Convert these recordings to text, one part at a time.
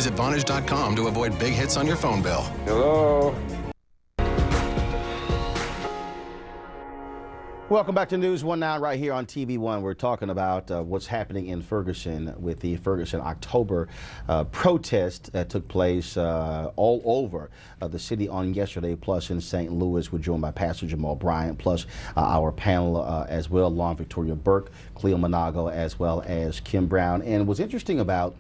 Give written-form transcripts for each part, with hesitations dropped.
Visit Vonage.com to avoid big hits on your phone bill. Hello. Welcome back to News One Now right here on TV One. We're talking about what's happening in Ferguson with the Ferguson October protest that took place all over the city on yesterday, plus in St. Louis. We're joined by Pastor Jamal Bryant, plus our panel as well, Lauren Victoria Burke, Cleo Monago, as well as Kim Brown. And what's interesting about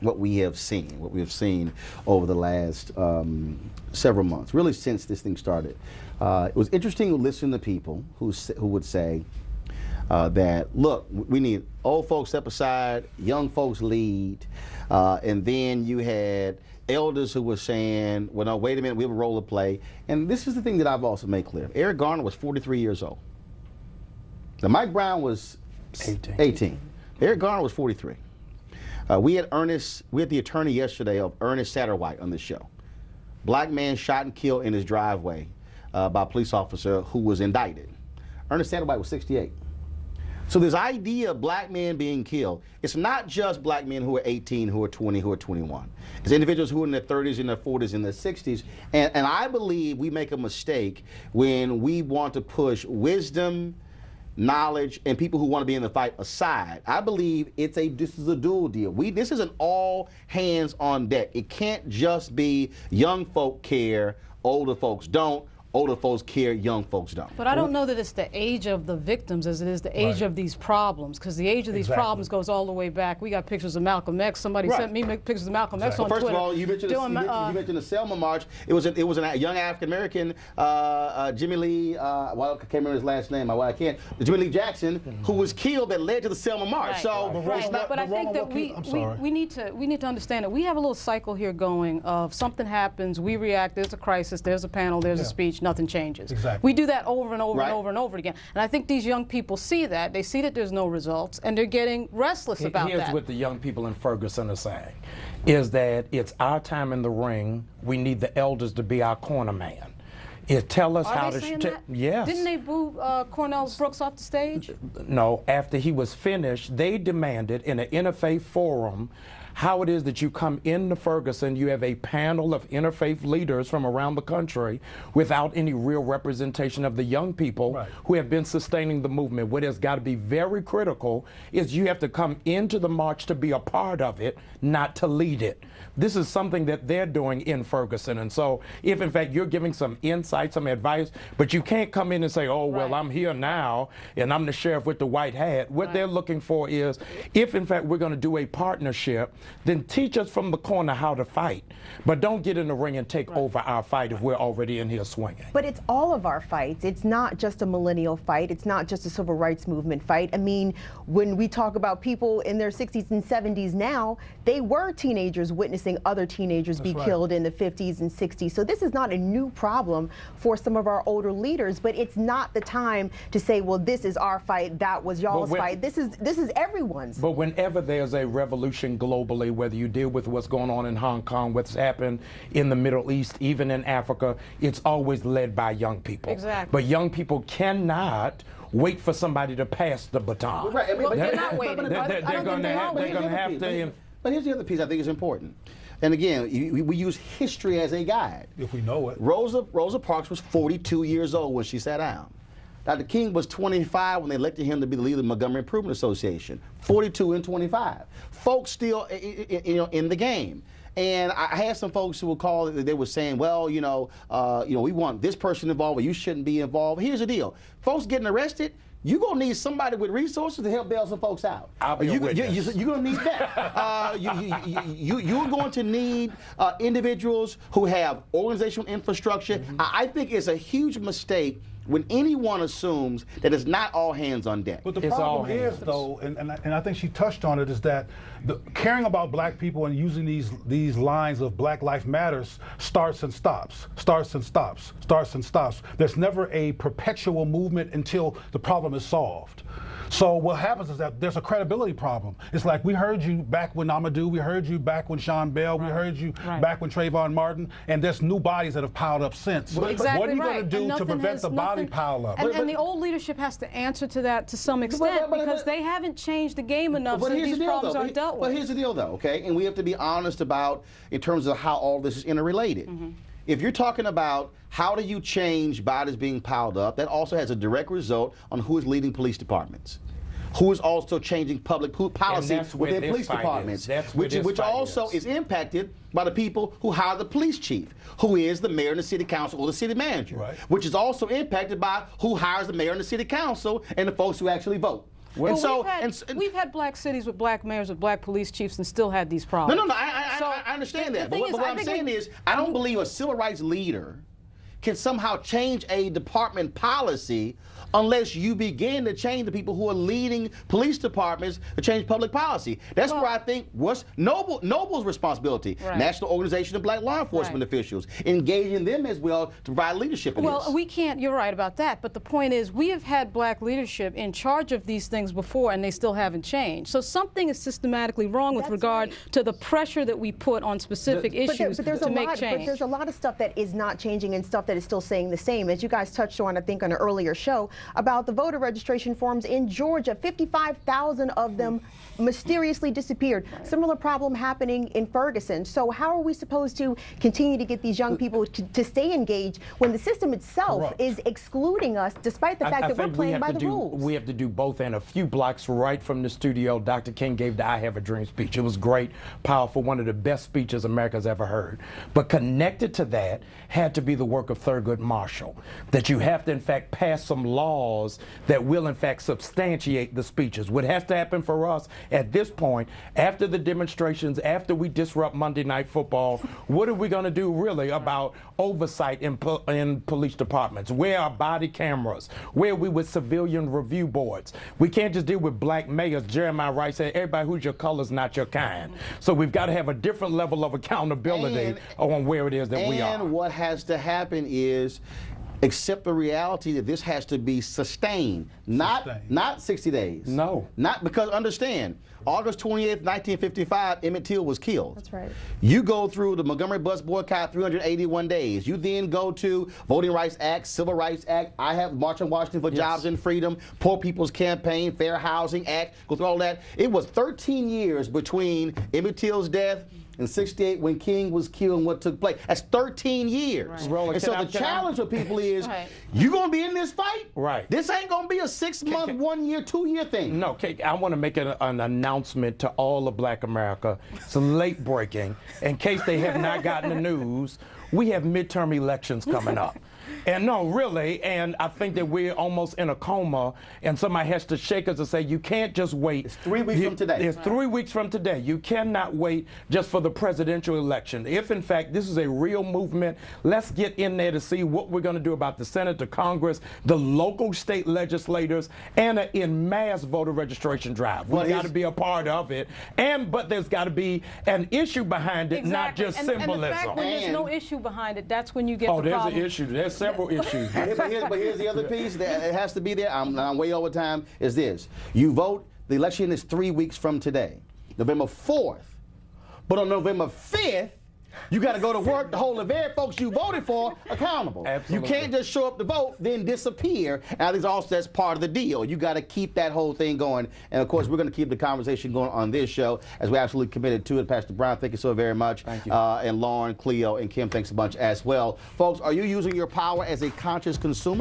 what we have seen over the last several months, really since this thing started. It was interesting to listen to people who would say that, look, we need old folks step aside, young folks lead, and then you had elders who were saying, well, no, wait a minute, we have a role to play. And this is the thing that I've also made clear. Eric Garner was 43 years old. Now, Mike Brown was 18. Eric Garner was 43. We had the attorney yesterday of Ernest Satterwhite on this show. Black man shot and killed in his driveway by a police officer who was indicted. Ernest Satterwhite was 68. So this idea of black men being killed, it's not just black men who are 18, who are 20, who are 21. It's individuals who are in their 30s, in their 40s, in their 60s. And I believe we make a mistake when we want to push wisdom, knowledge, and people who want to be in the fight aside. I believe this is a dual deal. This is an all hands on deck. It can't just be young folk care, older folks don't. Older folks care, young folks don't. But I don't know that it's the age of the victims as it is the age of these problems, because the age of these problems goes all the way back. We got pictures of Malcolm X. Somebody sent me pictures of Malcolm X on Twitter. First of all, you mentioned the Selma March. It was a young African American, Jimmy Lee. Well, I can't remember his last name. Jimmy Lee Jackson, who was killed, that led to the Selma March. But I think that we need to understand that we have a little cycle here going of something happens, we react. There's a crisis. There's a panel. There's a speech. Nothing changes. Exactly. We do that over and over and over and over again. And I think these young people see that. They see that there's no results, and they're getting restless about that. Here's what the young people in Ferguson are saying, is that it's our time in the ring. We need the elders to be our corner man. Tell us how to. Yes. Didn't they boo Cornell Brooks off the stage? No. After he was finished, they demanded in an interfaith forum how it is that you come into Ferguson, you have a panel of interfaith leaders from around the country without any real representation of the young people who have been sustaining the movement. What has got to be very critical is you have to come into the march to be a part of it, not to lead it. This is something that they're doing in Ferguson. And so if in fact you're giving some insight, some advice, but you can't come in and say, oh, well, I'm here now and I'm the sheriff with the white hat. What they're looking for is, if in fact we're going to do a partnership, then teach us from the corner how to fight. But don't get in the ring and take over our fight if we're already in here swinging. But it's all of our fights. It's not just a millennial fight. It's not just a civil rights movement fight. I mean, when we talk about people in their 60s and 70s now, they were teenagers witnessing other teenagers be killed in the 50s and 60s. So this is not a new problem for some of our older leaders, but it's not the time to say, well, this is our fight, that was y'all's fight. This is everyone's. But whenever there's a revolution globally, whether you deal with what's going on in Hong Kong, what's happened in the Middle East, even in Africa, it's always led by young people. Exactly. But young people cannot wait for somebody to pass the baton. Well, they're not waiting. They're going to have to. But here's the other piece I think is important. And again, we use history as a guide. If we know it. Rosa Parks was 42 years old when she sat down. Dr. King was 25 when they elected him to be the leader of the Montgomery Improvement Association. 42 and 25. Folks still in the game. And I had some folks who would call, they were saying, well, we want this person involved, or you shouldn't be involved. Here's the deal. Folks getting arrested, you're going to need somebody with resources to help bail some folks out. I'll be a witness. You're going to need that. You're going to need individuals who have organizational infrastructure. I think it's a huge mistake when anyone assumes that it's not all hands on deck. But the problem is, though, and I think she touched on it, is that caring about black people and using these lines of Black Lives Matters starts and stops, starts and stops, starts and stops. There's never a perpetual movement until the problem is solved. So what happens is that there's a credibility problem. It's like, we heard you back when Amadou, we heard you back when Sean Bell, we heard you back when Trayvon Martin, and there's new bodies that have piled up since. Exactly. What are you going to do to prevent the body pile up? And the old leadership has to answer to that to some extent, because they haven't changed the game enough so these problems aren't dealt with. But here's the deal, though, okay? And we have to be honest about, in terms of how all this is interrelated. If you're talking about how do you change bodies being piled up, that also has a direct result on who is leading police departments, who is also changing public policy within police departments, which also is impacted by the people who hire the police chief, who is the mayor and the city council or the city manager, which is also impacted by who hires the mayor and the city council and the folks who actually vote. Well, we've had black cities with black mayors, with black police chiefs, and still had these problems. No, I understand that. But what I'm saying is, I don't believe a civil rights leader can somehow change a department policy unless you begin to change the people who are leading police departments to change public policy. That's where I think what's Noble's responsibility, National Organization of Black Law Enforcement Officials, engaging them as well to provide leadership in this. We can't, you're right about that, but the point is we have had black leadership in charge of these things before and they still haven't changed. So something is systematically wrong with regard to the pressure that we put on specific issues to make change. But there's a lot of stuff that is not changing and stuff that is still staying the same. As you guys touched on, I think, on an earlier show, about the voter registration forms in Georgia. 55,000 of them mysteriously disappeared. Similar problem happening in Ferguson. So how are we supposed to continue to get these young people to stay engaged when the system itself is excluding us, despite the fact that we're playing by the rules? We have to do both. And a few blocks right from the studio, Dr. King gave the I Have a Dream speech. It was great, powerful, one of the best speeches America's ever heard. But connected to that had to be the work of Thurgood Marshall, that you have to, in fact, pass some laws that will, in fact, substantiate the speeches. What has to happen for us at this point, after the demonstrations, after we disrupt Monday Night Football, what are we going to do really about oversight in police departments? Where are body cameras? Where are we with civilian review boards? We can't just deal with black mayors. Jeremiah Wright said, everybody who's your color's not your kind. So we've got to have a different level of accountability on where it is that we are. And what has to happen is accept the reality that this has to be sustained, not 60 days. No. Not because, understand, August 28th, 1955, Emmett Till was killed. That's right. You go through the Montgomery bus boycott, 381 days. You then go to Voting Rights Act, Civil Rights Act, I Have March on Washington for Jobs and Freedom, Poor People's Campaign, Fair Housing Act, go through all that. It was 13 years between Emmett Till's death in 68 when King was killed and what took place. That's 13 years. And so the challenge for people is, you going to be in this fight? This ain't going to be a 6-month, 1 year, 2 year thing. No, I want to make an announcement to all of Black America. It's late breaking. In case they have not gotten the news, we have midterm elections coming up. And no, really, and I think that we're almost in a coma, and somebody has to shake us and say, you can't just wait. It's 3 weeks from today. It's 3 weeks from today. You cannot wait just for the presidential election. If, in fact, this is a real movement, let's get in there to see what we're going to do about the Senate, the Congress, the local state legislators, and an en masse voter registration drive. We've got to be a part of it, but there's got to be an issue behind it, not just symbolism. And the fact when there's no issue behind it, that's when you get the problem. Oh, there's an issue. There's several issues. But here's the other piece that it has to be there. I'm way over time. Is this: you vote. The election is 3 weeks from today, November 4th. But on November 5th, you got to go to work to hold the very folks you voted for accountable. Absolutely. You can't just show up to vote, then disappear. And I think also that's part of the deal. You got to keep that whole thing going. And of course, we're going to keep the conversation going on this show as we're absolutely committed to it. Pastor Brown, thank you so very much. Thank you. And Lauren, Cleo, and Kim, thanks a bunch as well. Folks, are you using your power as a conscious consumer?